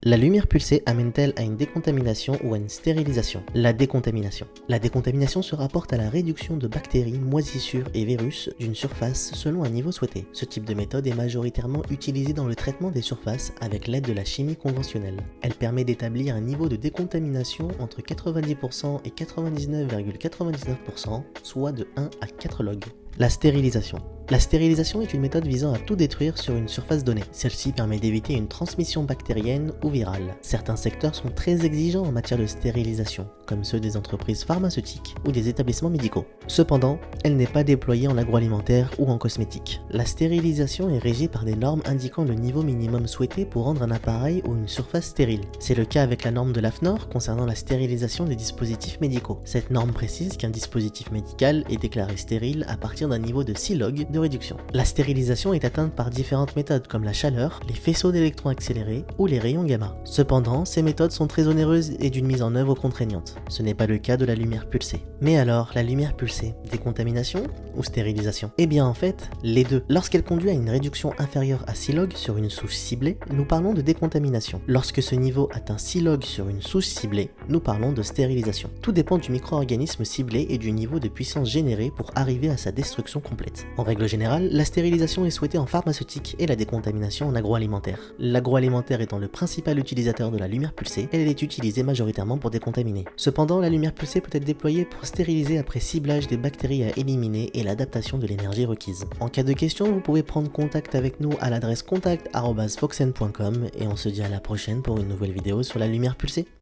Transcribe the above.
La lumière pulsée amène-t-elle à une décontamination ou à une stérilisation? La décontamination. La décontamination se rapporte à la réduction de bactéries, moisissures et virus d'une surface selon un niveau souhaité. Ce type de méthode est majoritairement utilisé dans le traitement des surfaces avec l'aide de la chimie conventionnelle. Elle permet d'établir un niveau de décontamination entre 90% et 99,99%, soit de 1 à 4 log. La stérilisation. La stérilisation est une méthode visant à tout détruire sur une surface donnée. Celle-ci permet d'éviter une transmission bactérienne ou virale. Certains secteurs sont très exigeants en matière de stérilisation, comme ceux des entreprises pharmaceutiques ou des établissements médicaux. Cependant, elle n'est pas déployée en agroalimentaire ou en cosmétique. La stérilisation est régie par des normes indiquant le niveau minimum souhaité pour rendre un appareil ou une surface stérile. C'est le cas avec la norme de l'AFNOR concernant la stérilisation des dispositifs médicaux. Cette norme précise qu'un dispositif médical est déclaré stérile à partir d'un niveau de 6 log de réduction. La stérilisation est atteinte par différentes méthodes comme la chaleur, les faisceaux d'électrons accélérés ou les rayons gamma. Cependant, ces méthodes sont très onéreuses et d'une mise en œuvre contraignante. Ce n'est pas le cas de la lumière pulsée. Mais alors, la lumière pulsée, décontamination ou stérilisation? Eh bien en fait, les deux. Lorsqu'elle conduit à une réduction inférieure à 6 log sur une souche ciblée, nous parlons de décontamination. Lorsque ce niveau atteint 6 log sur une souche ciblée, nous parlons de stérilisation. Tout dépend du micro-organisme ciblé et du niveau de puissance généré pour arriver à sa destruction complète. En règle générale, la stérilisation est souhaitée en pharmaceutique et la décontamination en agroalimentaire. L'agroalimentaire étant le principal utilisateur de la lumière pulsée, elle est utilisée majoritairement pour décontaminer. Cependant, la lumière pulsée peut être déployée pour stériliser après ciblage des bactéries à éliminer et l'adaptation de l'énergie requise. En cas de question, vous pouvez prendre contact avec nous à l'adresse contact@foxen.com et on se dit à la prochaine pour une nouvelle vidéo sur la lumière pulsée.